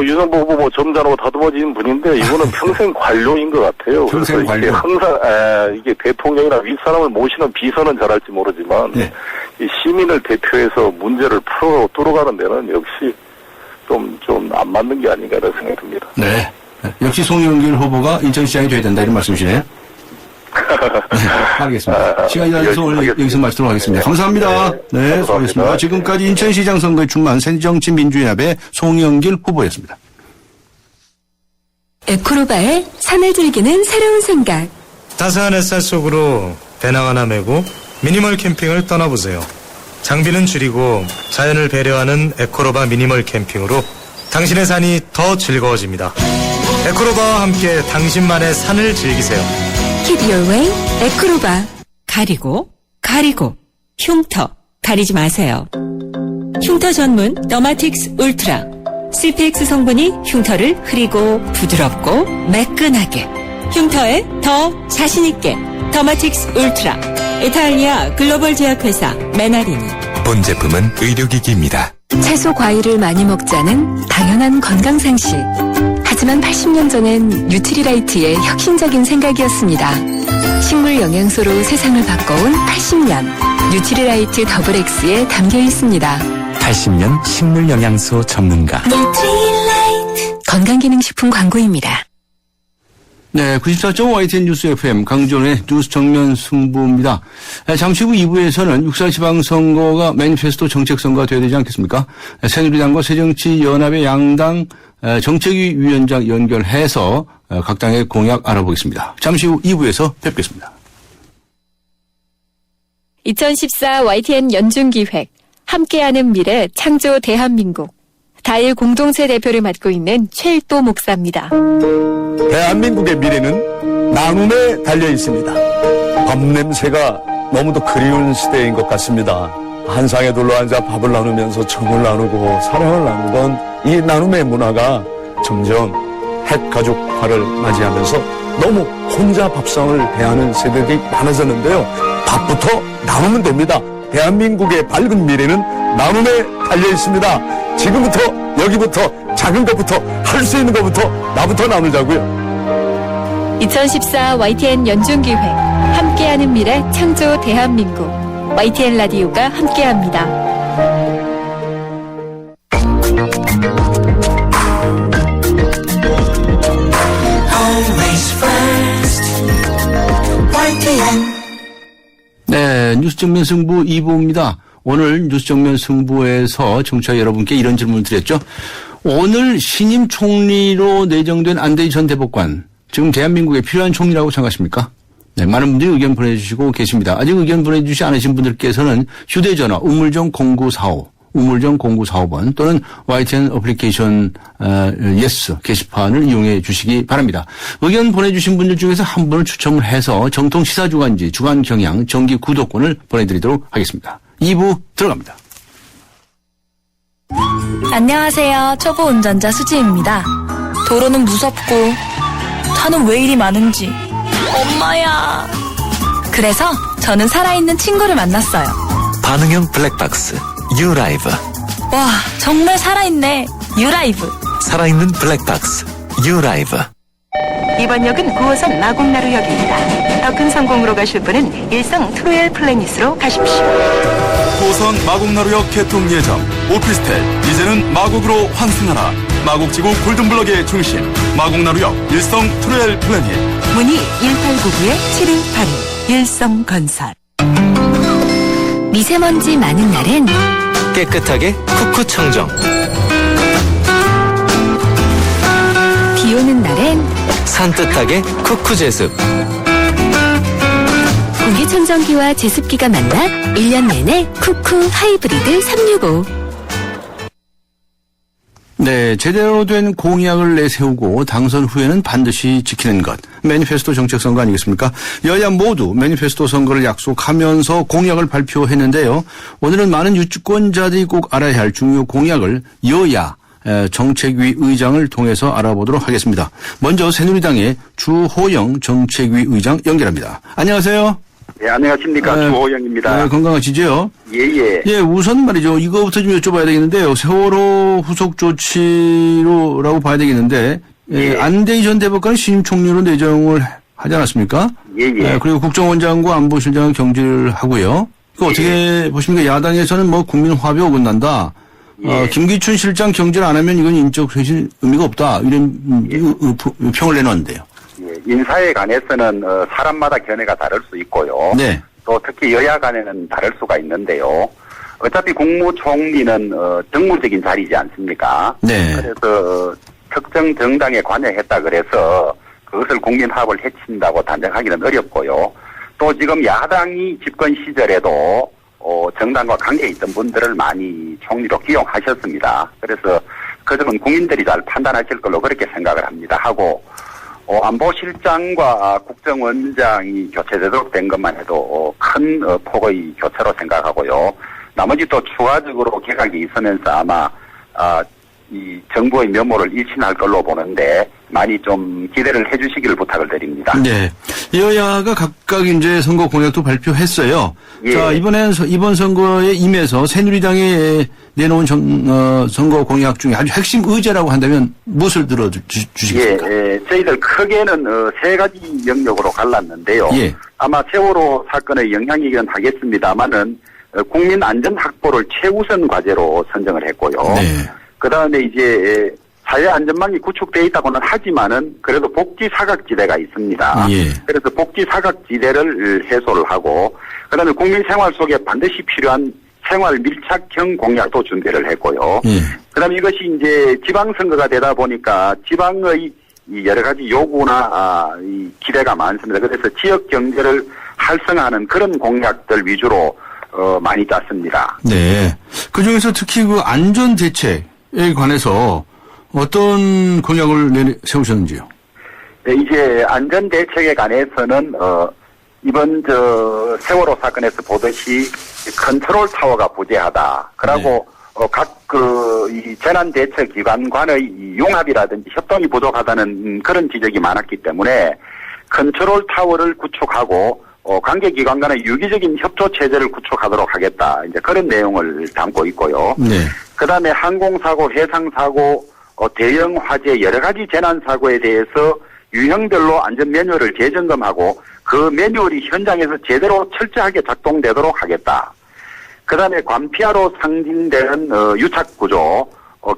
유정복 후보 점잖고 다듬어진 분인데 이거는 평생 관료인 것 같아요. 평생 그래서 이게 관료. 항상 이게 대통령이나 윗사람을 모시는 비서는 잘할지 모르지만 네. 이 시민을 대표해서 문제를 뚫어가는 데는 역시 좀 안 맞는 게 아닌가 이런 생각이 듭니다. 네. 역시 송영길 후보가 인천시장이 돼야 된다 이런 말씀이시네요. 네, 알겠습니다. 시간이 다 돼서 오늘 여기서 마치도록 하겠습니다. 감사합니다. 네, 수고하셨습니다. 지금까지 인천시장 선거에 출마한 새정치민주연합의 송영길 후보였습니다. 에코로바의 산을 즐기는 새로운 생각. 따스한 햇살 속으로 배낭 하나 메고 미니멀 캠핑을 떠나보세요. 장비는 줄이고 자연을 배려하는 에코로바 미니멀 캠핑으로 당신의 산이 더 즐거워집니다. 에코로바와 함께 당신만의 산을 즐기세요. Keep your way, 에코로바. 가리고 흉터 가리지 마세요. 흉터 전문 더마틱스 울트라. CPX 성분이 흉터를 흐리고 부드럽고 매끈하게, 흉터에 더 자신있게. 더마틱스 울트라. 이탈리아 글로벌 제약회사 메나리니. 본 제품은 의료기기입니다. 채소 과일을 많이 먹자는 당연한 건강상식. 하지만 80년 전엔 뉴트리라이트의 혁신적인 생각이었습니다. 식물 영양소로 세상을 바꿔온 80년. 뉴트리라이트 더블 X에 담겨 있습니다. 80년 식물 영양소 전문가. 뉴트리라이트. 건강기능식품 광고입니다. 네, 94.5 YTN 뉴스 FM 강준의 뉴스 정면 승부입니다. 잠시 후 2부에서는 6.4 지방선거가 매니페스토 정책선거가 되어야 되지 않겠습니까? 새누리당과 새정치연합의 양당 정책위 위원장 연결해서 각 당의 공약 알아보겠습니다. 잠시 후 2부에서 뵙겠습니다. 2014 YTN 연중기획 함께하는 미래 창조 대한민국. 다일 공동체 대표를 맡고 있는 최일도 목사입니다. 대한민국의 미래는 나눔에 달려 있습니다. 밥 냄새가 너무도 그리운 시대인 것 같습니다. 한 상에 둘러앉아 밥을 나누면서 정을 나누고 사랑을 나누던 이 나눔의 문화가 점점 핵가족화를 맞이하면서 너무 혼자 밥상을 대하는 세대들이 많아졌는데요. 밥부터 나누면 됩니다. 대한민국의 밝은 미래는 나눔에 달려 있습니다. 지금부터 여기부터 작은 것부터 할 수 있는 것부터 나부터 나누자고요. 2014 YTN 연중기획 함께하는 미래 창조 대한민국 YTN 라디오가 함께합니다. 네, 뉴스 정면 승부 2부입니다. 오늘 뉴스 정면 승부에서 청취자 여러분께 이런 질문을 드렸죠. 오늘 신임 총리로 내정된 안대희 전 대법관, 지금 대한민국에 필요한 총리라고 생각하십니까? 네, 많은 분들이 의견 보내주시고 계십니다. 아직 의견 보내주시지 않으신 분들께서는 휴대전화 우물정 0945번 또는 YTN 어플리케이션 예스 게시판을 이용해 주시기 바랍니다. 의견 보내주신 분들 중에서 한 분을 추첨을 해서 정통 시사주간지 주간경향 정기 구독권을 보내드리도록 하겠습니다. 2부 들어갑니다. 안녕하세요. 초보 운전자 수지입니다. 도로는 무섭고 차는 왜 이리 많은지 엄마야. 그래서 저는 살아있는 친구를 만났어요. 반응형 블랙박스 유라이브. 와, 정말 살아있네. 유라이브. 살아있는 블랙박스 유라이브. 이번 역은 9호선 마곡나루역입니다. 더 큰 성공으로 가실 분은 일성 트로엘 플래닛으로 가십시오. 9호선 마곡나루역 개통 예정. 오피스텔 이제는 마곡으로 환승하라. 마곡지구 골든블럭의 중심 마곡나루역 일성 트로엘 플래닛. 문의 1899-7181 일성건설. 미세먼지 많은 날엔 깨끗하게 쿠쿠 청정. 비 오는 날엔 산뜻하게 쿠쿠 제습. 공기청정기와 제습기가 만나 1년 내내 쿠쿠 하이브리드 365. 네, 제대로 된 공약을 내세우고 당선 후에는 반드시 지키는 것. 매니페스토 정책 선거 아니겠습니까? 여야 모두 매니페스토 선거를 약속하면서 공약을 발표했는데요. 오늘은 많은 유권자들이 꼭 알아야 할 중요 공약을 여야 정책위 의장을 통해서 알아보도록 하겠습니다. 먼저 새누리당의 주호영 정책위 의장 연결합니다. 안녕하세요. 네, 안녕하십니까. 주호영입니다. 네, 건강하시죠? 예. 예, 우선 말이죠. 이거부터 좀 여쭤봐야 되겠는데요. 세월호 후속 조치로라고 봐야 되겠는데, 안대희 전 대법관은 신임 총리로 내정을 하지 않았습니까? 예. 그리고 국정원장과 안보실장은 경질을 하고요. 이거 어떻게 보십니까? 야당에서는 뭐 국민 화합이 어긋난다. 김기춘 실장 경질 안 하면 이건 인적 쇄신 의미가 없다. 이런 평을 내놨는데요. 인사에 관해서는 사람마다 견해가 다를 수 있고요. 네. 또 특히 여야 간에는 다를 수가 있는데요. 어차피 국무총리는 정무적인 자리이지 않습니까? 네. 그래서 특정 정당에 관여했다 그래서 그것을 국민 화합을 해친다고 단정하기는 어렵고요. 또 지금 야당이 집권 시절에도 정당과 관계에 있던 분들을 많이 총리로 기용하셨습니다. 그래서 그 점은 국민들이 잘 판단하실 걸로 그렇게 생각을 합니다. 하고 안보실장과 국정원장이 교체되도록 된 것만 해도 큰 폭의 교체로 생각하고요. 나머지 또 추가적으로 개각이 있으면서 아마 이 정부의 면모를 일신할 걸로 보는데 많이 좀 기대를 해주시기를 부탁을 드립니다. 네, 여야가 각각 이제 선거 공약도 발표했어요. 예. 자, 이번 선거에 임해서 새누리당에 내놓은 선거 공약 중에 아주 핵심 의제라고 한다면 무엇을 들어주시겠습니까? 예, 저희들 크게는 세 가지 영역으로 갈랐는데요. 예. 아마 세월호 사건의 영향이긴 하겠습니다만은 국민 안전 확보를 최우선 과제로 선정을 했고요. 네. 그 다음에 이제 사회 안전망이 구축되어 있다고는 하지만은 그래도 복지 사각지대가 있습니다. 예. 그래서 복지 사각지대를 해소를 하고 그 다음에 국민 생활 속에 반드시 필요한 생활 밀착형 공약도 준비를 했고요. 예. 그 다음에 이것이 이제 지방선거가 되다 보니까 지방의 이 여러 가지 요구나 이 기대가 많습니다. 그래서 지역 경제를 활성화하는 그런 공약들 위주로 많이 짰습니다. 네. 그 중에서 특히 그 안전 대책에 관해서 어떤 공약을 세우셨는지요? 네, 이제 안전 대책에 관해서는 이번 세월호 사건에서 보듯이 컨트롤 타워가 부재하다. 그리고 각 이 재난 대책 기관 간의 이 융합이라든지 협동이 부족하다는 그런 지적이 많았기 때문에 컨트롤 타워를 구축하고 관계 기관 간의 유기적인 협조 체제를 구축하도록 하겠다. 이제 그런 내용을 담고 있고요. 네. 그다음에 항공사고, 해상사고, 대형 화재 여러 가지 재난 사고에 대해서 유형별로 안전 매뉴얼을 재점검하고 그 매뉴얼이 현장에서 제대로 철저하게 작동되도록 하겠다. 그다음에 관피아로 상징되는 유착 구조,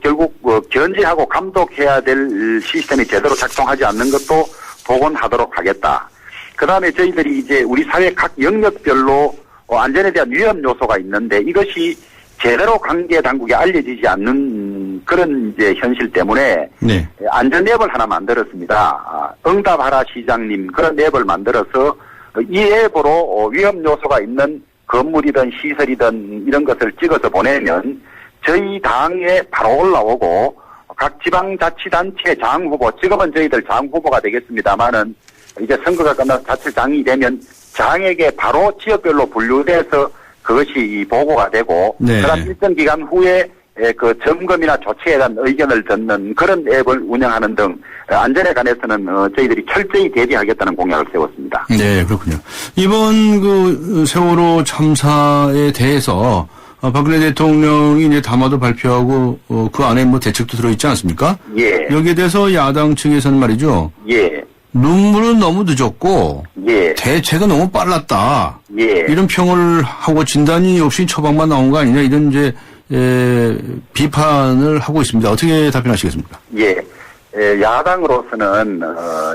결국 견제하고 감독해야 될 시스템이 제대로 작동하지 않는 것도 복원하도록 하겠다. 그다음에 저희들이 이제 우리 사회 각 영역별로 안전에 대한 위험 요소가 있는데 이것이 제대로 관계 당국에 알려지지 않는 그런 이제 현실 때문에 네. 안전 앱을 하나 만들었습니다. 응답하라 시장님 그런 앱을 만들어서 이 앱으로 위험 요소가 있는 건물이든 시설이든 이런 것을 찍어서 보내면 저희 당에 바로 올라오고 각 지방자치단체 장후보, 지금은 저희들 장후보가 되겠습니다만은 이제 선거가 끝나서 자치장이 되면 장에게 바로 지역별로 분류돼서 그것이 보고가 되고 네. 그다음 일정 기간 후에 그 점검이나 조치에 대한 의견을 듣는 그런 앱을 운영하는 등 안전에 관해서는 저희들이 철저히 대비하겠다는 공약을 세웠습니다. 네, 그렇군요. 이번 그 세월호 참사에 대해서 박근혜 대통령이 이제 담화도 발표하고 그 안에 뭐 대책도 들어있지 않습니까? 예. 여기에 대해서 야당 측에서는 말이죠. 예. 눈물은 너무 늦었고 예. 대책은 너무 빨랐다. 예. 이런 평을 하고 진단이 없이 처방만 나온 거 아니냐 이런 이제 비판을 하고 있습니다. 어떻게 답변하시겠습니까? 예. 야당으로서는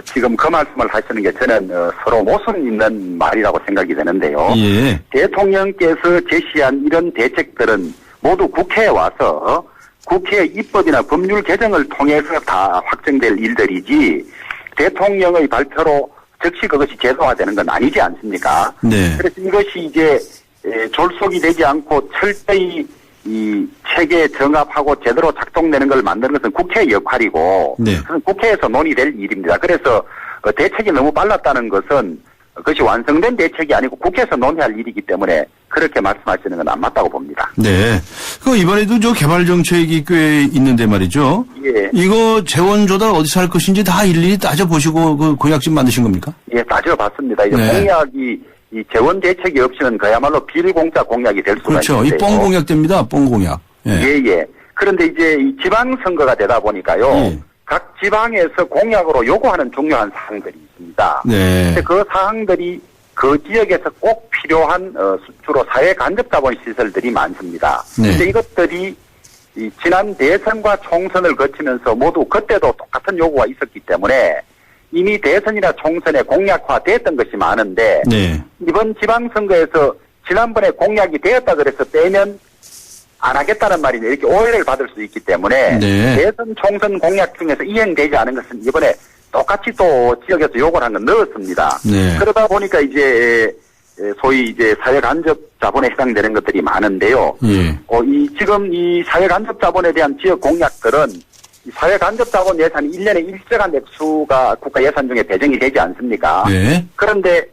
지금 그 말씀을 하시는 게 저는 서로 모순 있는 말이라고 생각이 되는데요. 예. 대통령께서 제시한 이런 대책들은 모두 국회에 와서 국회의 입법이나 법률 개정을 통해서 다 확정될 일들이지 대통령의 발표로 즉시 그것이 제도화되는 건 아니지 않습니까? 네. 그래서 이것이 이제 졸속이 되지 않고 철저히 이 체계에 정합하고 제대로 작동되는 걸 만드는 것은 국회의 역할이고 네. 그건 국회에서 논의될 일입니다. 그래서 대책이 너무 빨랐다는 것은 그것이 완성된 대책이 아니고 국회에서 논의할 일이기 때문에 그렇게 말씀하시는 건 안 맞다고 봅니다. 네. 그 이번에도 저 개발 정책이 꽤 있는데 말이죠. 예. 이거 재원 조달 어디서 할 것인지 다 일일이 따져보시고 그 공약집 만드신 겁니까? 예, 따져봤습니다. 이제 네. 공약이 이 재원 대책이 없이는 그야말로 비공짜 공약이 될 수가 그렇죠. 있는데요. 이 뻥 공약됩니다. 뻥 공약. 예, 예. 그런데 이제 이 지방선거가 되다 보니까요. 예. 각 지방에서 공약으로 요구하는 중요한 사항들이 있습니다. 네. 근데 그 사항들이 그 지역에서 꼭 필요한 주로 사회 간접 자본 시설들이 많습니다. 네. 근데 이것들이 이 지난 대선과 총선을 거치면서 모두 그때도 똑같은 요구가 있었기 때문에 이미 대선이나 총선에 공약화됐던 것이 많은데 네. 이번 지방선거에서 지난번에 공약이 되었다 그래서 빼면 안 하겠다는 말이 이렇게 오해를 받을 수 있기 때문에 네. 대선 총선 공약 중에서 이행되지 않은 것은 이번에 똑같이 또 지역에서 요구를 한 건 넣었습니다. 네. 그러다 보니까 이제 소위 이제 사회 간접 자본에 해당되는 것들이 많은데요. 예. 지금 이 사회 간접 자본에 대한 지역 공약들은 이 사회 간접 자본 예산이 1년에 일정한 액수가 국가 예산 중에 배정이 되지 않습니까? 네. 그런데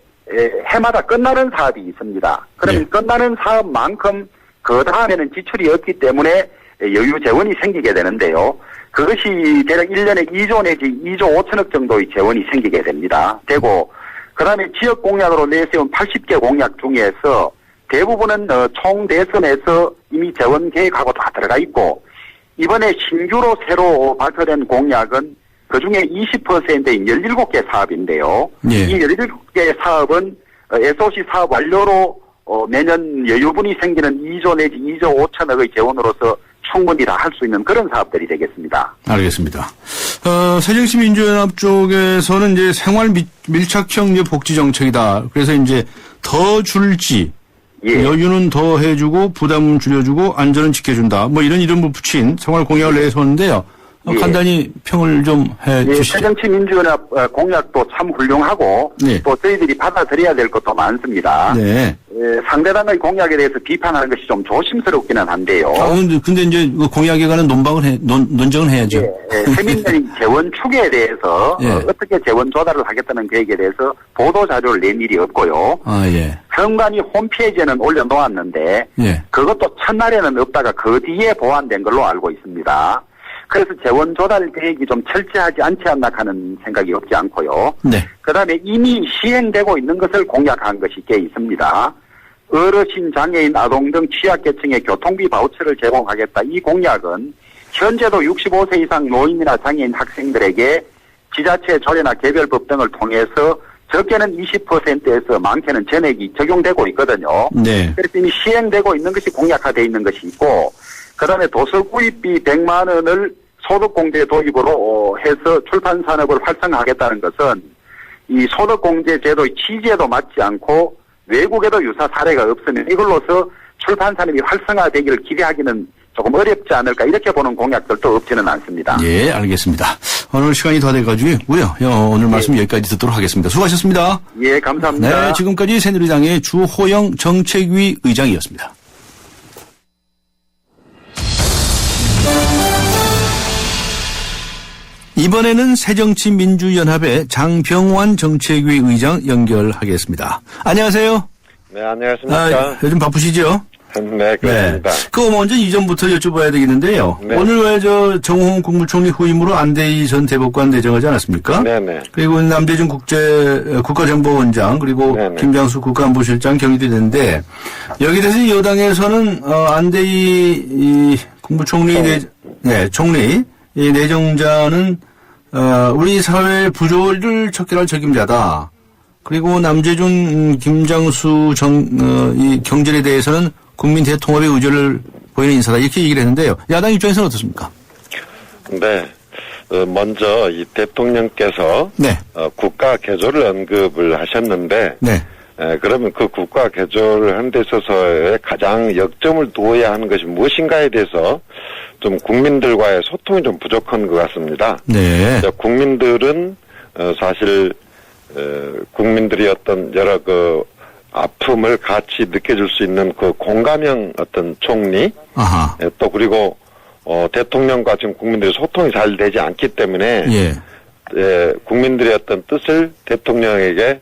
해마다 끝나는 사업이 있습니다. 그러면 네. 끝나는 사업만큼 그 다음에는 지출이 없기 때문에 여유 재원이 생기게 되는데요. 그것이 대략 1년에 2조 내지 2조 5천억 정도의 재원이 생기게 됩니다. 되고 그다음에 지역 공약으로 내세운 80개 공약 중에서 대부분은 총 대선에서 이미 재원 계획하고 다 들어가 있고 이번에 신규로 새로 발표된 공약은 그중에 20%인 17개 사업인데요. 예. 이 17개 사업은 SOC 사업 완료로 내년 여유분이 생기는 2조 내지 2조 5천억의 재원으로서 충분히 다 할 수 있는 그런 사업들이 되겠습니다. 알겠습니다. 새정치민주연합 쪽에서는 이제 생활 밀착형 이제 복지 정책이다. 그래서 이제 더 줄지, 예. 여유는 더 해주고 부담은 줄여주고 안전은 지켜준다. 뭐 이런 이름을 붙인 생활 공약을 내세웠는데요. 예. 간단히 평을 좀 해주시죠. 새정치민주연합 공약도 참 훌륭하고 네. 또 저희들이 받아들여야 될 것도 많습니다. 네. 상대당의 공약에 대해서 비판하는 것이 좀 조심스럽기는 한데요. 근데 이제 그 공약에 관한 논정을 해야죠. 세민의 재원 축에 대해서 예. 어떻게 재원 조달을 하겠다는 계획에 대해서 보도 자료를 낸 일이 없고요. 아, 예. 선관위 홈페이지에는 올려놓았는데 예. 그것도 첫날에는 없다가 그 뒤에 보완된 걸로 알고 있습니다. 그래서 재원 조달 계획이 좀 철저하지 않지 않나 하는 생각이 없지 않고요. 네. 그다음에 이미 시행되고 있는 것을 공약한 것이 꽤 있습니다. 어르신, 장애인, 아동 등 취약계층의 교통비 바우처를 제공하겠다. 이 공약은 현재도 65세 이상 노인이나 장애인 학생들에게 지자체 조례나 개별법 등을 통해서 적게는 20%에서 많게는 전액이 적용되고 있거든요. 네. 그래서 이미 시행되고 있는 것이 공약화되어 있는 것이 있고, 그 다음에 도서 구입비 100만 원을 소득공제 도입으로 해서 출판 산업을 활성화하겠다는 것은 이 소득공제 제도의 취지에도 맞지 않고 외국에도 유사 사례가 없으면 이걸로서 출판 산업이 활성화되기를 기대하기는 조금 어렵지 않을까 이렇게 보는 공약들도 없지는 않습니다. 예, 알겠습니다. 오늘 시간이 다 돼가지고요. 오늘 말씀 여기까지 듣도록 하겠습니다. 수고하셨습니다. 예, 감사합니다. 네, 지금까지 새누리당의 주호영 정책위 의장이었습니다. 이번에는 새정치민주연합의 장병완 정책위 의장 연결하겠습니다. 안녕하세요. 네, 안녕하십니까. 요즘 바쁘시죠? 네, 그렇습니다. 그거 먼저 이전부터 여쭤봐야 되겠는데요. 네. 오늘 왜 정홍 국무총리 후임으로 안대희 전 대법관 내정하지 않았습니까? 네네. 그리고 남대중 국가정보원장 그리고 네네. 김장수 국가안보실장 경위도 되는데 여기에 대해서 여당에서는 안대희 국무총리 총리 이 내정자는 우리 사회 부조리를 척결할 책임자다. 그리고 남재준, 김장수 이 경질에 대해서는 국민 대통합의 의지를 보이는 인사다. 이렇게 얘기를 했는데요. 야당 입장에서는 어떻습니까? 네. 먼저 이 대통령께서 네. 국가 개조를 언급을 하셨는데 네. 그러면 그 국가 개조를 하는 데 있어서의 가장 역점을 두어야 하는 것이 무엇인가에 대해서 좀 국민들과의 소통이 좀 부족한 것 같습니다. 네. 국민들은 사실 국민들이 어떤 여러 아픔을 같이 느껴줄 수 있는 그 공감형 어떤 총리, 아하. 또 그리고 대통령과 지금 국민들이 소통이 잘 되지 않기 때문에 국민들의 어떤 뜻을 대통령에게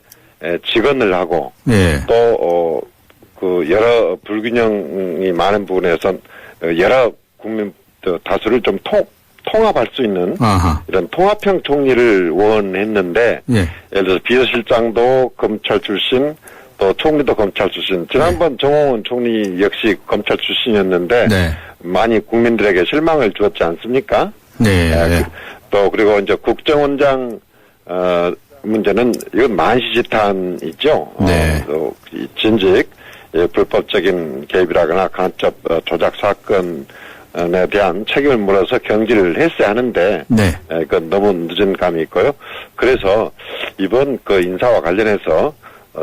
직언을 하고 또 그 여러 불균형이 많은 부분에선 여러 국민 다수를 좀 통합할 수 있는 이런 통합형 총리를 원했는데 예를 들어서 비서실장도 검찰 출신 또 총리도 검찰 출신 지난번 정홍원 총리 역시 검찰 출신이었는데 많이 국민들에게 실망을 주었지 않습니까? 또 그리고 이제 국정원장 문제는 이건 만시지탄이죠. 또 진직 불법적인 개입이라거나 간첩 조작 사건 에 대한 책임을 물어서 경질을 했어야 하는데 그건 너무 늦은 감이 있고요. 그래서 이번 그 인사와 관련해서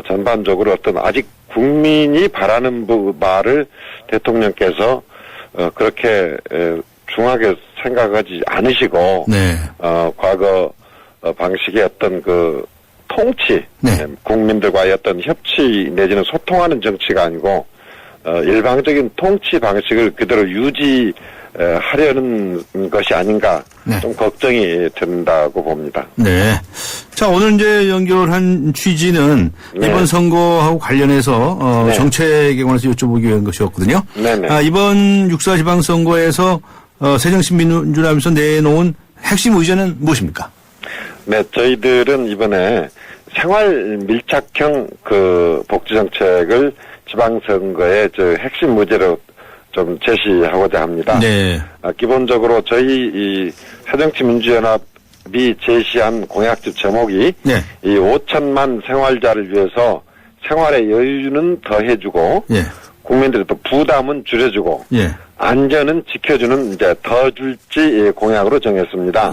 전반적으로 어떤 아직 국민이 바라는 말을 대통령께서 그렇게 중하게 생각하지 않으시고 과거 방식의 어떤 그 통치 국민들과의 어떤 협치 내지는 소통하는 정치가 아니고 일방적인 통치 방식을 그대로 유지하려는 것이 아닌가 좀 걱정이 된다고 봅니다. 네. 자, 오늘 이제 연결한 취지는 이번 선거하고 관련해서 정책에 관해서 여쭤보기 위한 것이었거든요. 이번 6.4 지방선거에서 새정치민주연합에서 내놓은 핵심 의제는 무엇입니까? 네, 저희들은 이번에 생활 밀착형 그 복지 정책을 지방선거의 핵심 무제로 좀 제시하고자 합니다. 기본적으로 저희 이 새정치민주연합이 제시한 공약집 제목이 이 5천만 생활자를 위해서 생활의 여유는 더해주고 국민들의 또 부담은 줄여주고 안전은 지켜주는 이제 더 줄지 공약으로 정했습니다.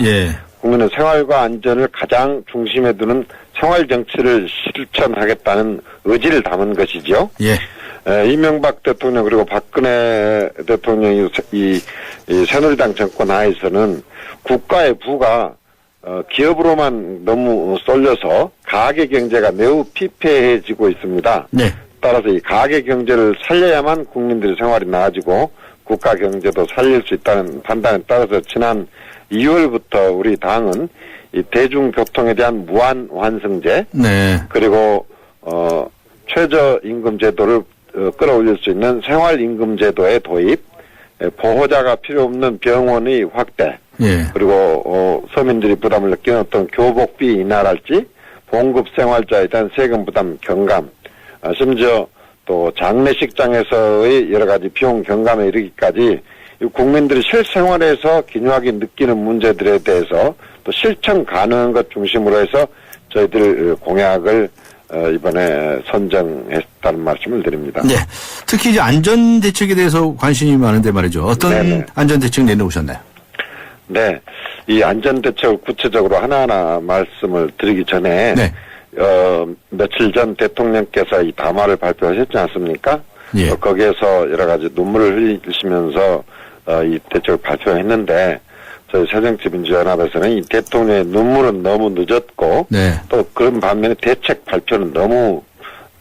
국민의 생활과 안전을 가장 중심에 두는 생활 정치를 실천하겠다는 의지를 담은 것이죠. 이명박 대통령 그리고 박근혜 대통령이 이 새누리당 정권 하에서는 국가의 부가 기업으로만 너무 쏠려서 가계 경제가 매우 피폐해지고 있습니다. 따라서 이 가계 경제를 살려야만 국민들의 생활이 나아지고 국가 경제도 살릴 수 있다는 판단에 따라서 지난 2월부터 우리 당은 이 대중교통에 대한 무한 완성제 그리고 최저임금 제도를 끌어올릴 수 있는 생활임금제도의 도입, 보호자가 필요 없는 병원의 확대, 그리고 서민들이 부담을 느끼는 어떤 교복비 인하랄지 봉급 생활자에 대한 세금 부담 경감, 심지어 또 장례식장에서의 여러 가지 비용 경감에 이르기까지 이 국민들이 실생활에서 기묘하게 느끼는 문제들에 대해서 또 실천 가능한 것 중심으로 해서 저희들 공약을 이번에 선정했다는 말씀을 드립니다. 네. 특히 이제 안전 대책에 대해서 관심이 많은데 말이죠. 어떤 네네. 안전 대책 내놓으셨나요? 네. 이 안전 대책을 구체적으로 하나하나 말씀을 드리기 전에 네. 며칠 전 대통령께서 이 담화를 발표하셨지 않습니까? 예. 거기에서 여러 가지 눈물을 흘리시면서 이 대책을 발표했는데 저희 새정치민주연합에서는 이 대통령의 눈물은 너무 늦었고 네. 또 그런 반면에 대책 발표는 너무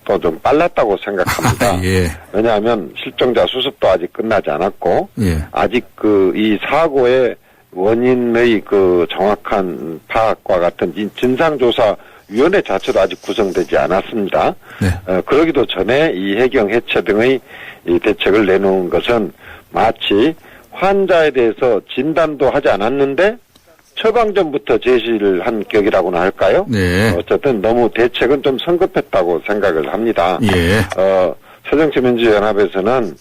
또 좀 빨랐다고 생각합니다. 예. 왜냐하면 실종자 수습도 아직 끝나지 않았고 예. 아직 이 사고의 원인의 정확한 파악과 같은 진상조사위원회 자체도 아직 구성되지 않았습니다. 네. 그러기도 전에 이 해경 해체 등의 이 대책을 내놓은 것은 마치 환자에 대해서 진단도 하지 않았는데 처방전부터 제시를 한 격이라고나 할까요? 네. 어쨌든 너무 대책은 좀 성급했다고 생각을 합니다. 예. 새정치민주연합에서는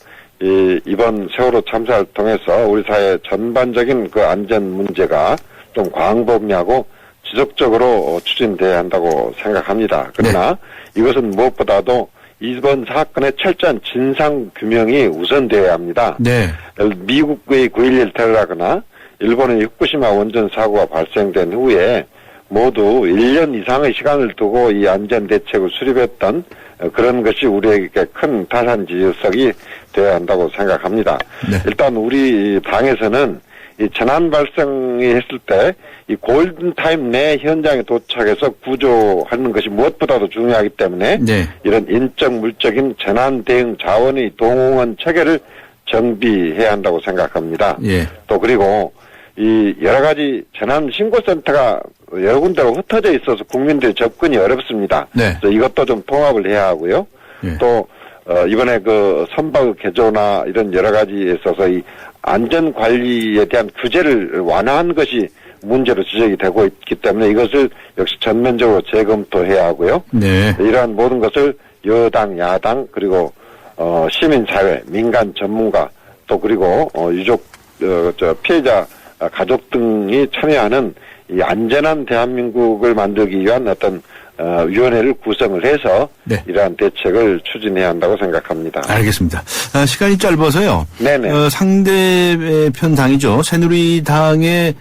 이번 세월호 참사를 통해서 우리 사회 전반적인 안전 문제가 좀 광범위하고 지속적으로 추진돼야 한다고 생각합니다. 그러나 이것은 무엇보다도 이번 사건의 철저한 진상 규명이 우선되어야 합니다. 네. 미국의 9.11 테러라거나 일본의 후쿠시마 원전 사고가 발생된 후에 모두 1년 이상의 시간을 두고 이 안전 대책을 수립했던 그런 것이 우리에게 큰 타산지석이 되어야 한다고 생각합니다. 네. 일단 우리 당에서는 이 재난 발생이 했을 때 이 골든타임 내 현장에 도착해서 구조하는 것이 무엇보다도 중요하기 때문에 네. 이런 인적 물적인 재난 대응 자원의 동원 체계를 정비해야 한다고 생각합니다. 예. 또 그리고 이 여러 가지 재난 신고센터가 여러 군데로 흩어져 있어서 국민들의 접근이 어렵습니다. 네. 그래서 이것도 좀 통합을 해야 하고요. 예. 또 이번에 선박 개조나 이런 여러 가지에 있어서 이 안전 관리에 대한 규제를 완화한 것이 문제로 지적이 되고 있기 때문에 이것을 역시 전면적으로 재검토해야 하고요. 네. 이러한 모든 것을 여당, 야당 그리고 시민사회, 민간 전문가 또 그리고 유족, 피해자 가족 등이 참여하는 이 안전한 대한민국을 만들기 위한 어떤 위원회를 구성을 해서 네. 이러한 대책을 추진해야 한다고 생각합니다. 알겠습니다. 시간이 짧아서요. 네네. 상대편 당이죠. 새누리당의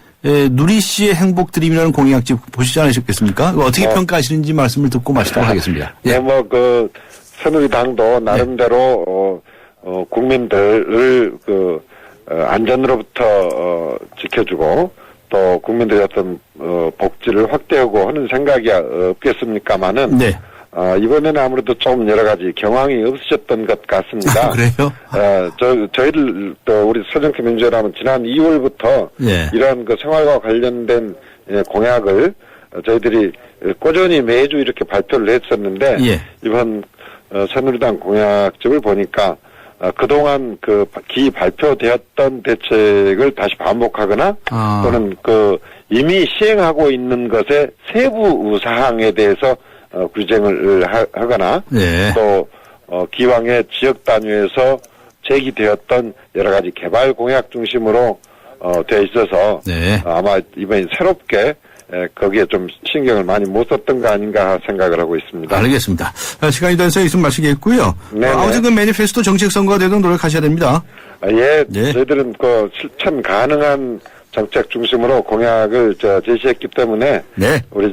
누리 씨의 행복 드림이라는 공약집 보시지 않으셨겠습니까? 어떻게 평가하시는지 말씀을 듣고 마치도록 하겠습니다. 네, 새누리당도 나름대로 국민들을 안전으로부터 지켜주고 또 국민들의 어떤 복지를 확대하고 하는 생각이 없겠습니까마는 네. 이번에는 아무래도 좀 여러 가지 경황이 없으셨던 것 같습니다. 그래요? 저희들 또 우리 새정치민주연합은 지난 2월부터 예. 이러한 생활과 관련된 공약을 저희들이 꾸준히 매주 이렇게 발표를 했었는데 예. 이번 새누리당 공약집을 보니까 그동안 발표되었던 대책을 다시 반복하거나 또는 이미 시행하고 있는 것의 세부 사항에 대해서 규정을 하거나 네. 또 기왕의 지역 단위에서 제기되었던 여러 가지 개발 공약 중심으로 되어 있어서 네. 아마 이번에 새롭게 거기에 좀 신경을 많이 못 썼던 거 아닌가 생각을 하고 있습니다. 알겠습니다. 시간이 돼서 있으면 마치겠고요. 아무튼 매니페스토 정책 선거가 되도록 노력하셔야 됩니다. 예. 저희들은 실천 가능한 정책 중심으로 공약을 제시했기 때문에 네. 우리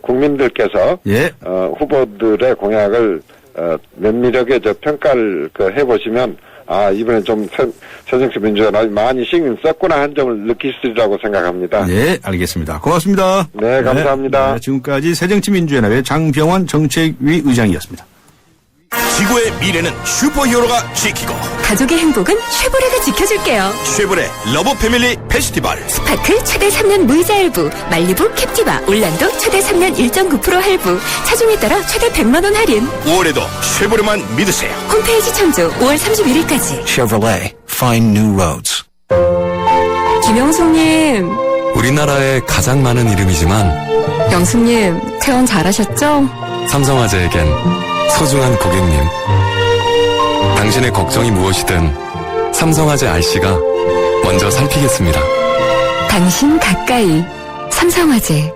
국민들께서 예. 후보들의 공약을 면밀하게 평가를 해보시면 이번에 좀 새정치민주연합이 많이 신경 썼구나 한 점을 느끼시리라고 생각합니다. 네, 알겠습니다. 고맙습니다. 네, 감사합니다. 네, 지금까지 새정치민주연합의 장병환 정책위 의장이었습니다. 지구의 미래는 슈퍼히어로가 지키고 가족의 행복은 쉐보레가 지켜줄게요. 쉐보레 러브 패밀리 페스티벌 스파크 최대 3년 무이자 할부, 말리부 캡티바, 올란도 최대 3년 1.9% 할부, 차종에 따라 최대 100만 원 할인. 5월에도 쉐보레만 믿으세요. 홈페이지 참조 5월 31일까지. Chevrolet, find new roads. 김영숙님. 우리나라에 가장 많은 이름이지만 영숙님, 퇴원 잘하셨죠? 삼성화재에겐 소중한 고객님. 당신의 걱정이 무엇이든 삼성화재 RC가 먼저 살피겠습니다. 당신 가까이 삼성화재.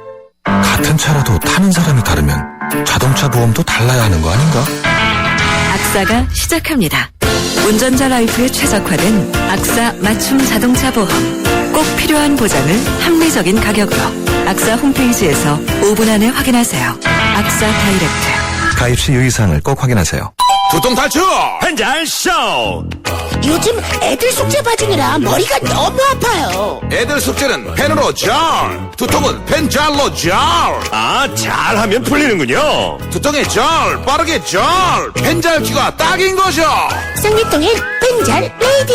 같은 차라도 타는 사람이 다르면 자동차 보험도 달라야 하는 거 아닌가? 악사가 시작합니다. 운전자 라이프에 최적화된 악사 맞춤 자동차 보험. 꼭 필요한 보장을 합리적인 가격으로. 악사 홈페이지에서 5분 안에 확인하세요. 악사 다이렉트. 가입 시 유의사항을 꼭 확인하세요. 두통 탈출 한잔 쇼. 요즘 애들 숙제 받으느라 머리가 너무 아파요. 애들 숙제는 펜으로 절, 두통은 펜잘로 절. 아, 잘하면 풀리는군요. 두통에 절, 빠르게 절, 펜잘기가 딱인 거죠. 쌍미통엔 펜잘 레이디.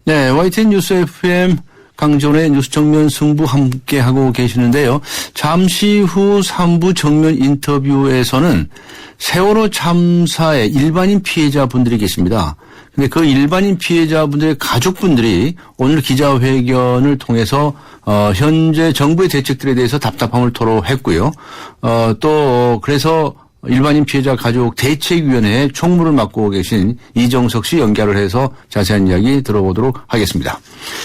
네, YTN 뉴스 FM 강정의 뉴스 정면 승부 함께하고 계시는데요. 잠시 후 3부 정면 인터뷰에서는 세월호 참사의 일반인 피해자분들이 계십니다. 근데 그 일반인 피해자분들의 가족분들이 오늘 기자회견을 통해서 현재 정부의 대책들에 대해서 답답함을 토로했고요. 또 그래서 일반인 피해자 가족 대책위원회에 총무를 맡고 계신 이정석 씨 연결을 해서 자세한 이야기 들어보도록 하겠습니다.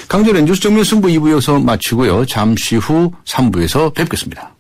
강정의 뉴스 정면 승부 2부에서 마치고요. 잠시 후 3부에서 뵙겠습니다.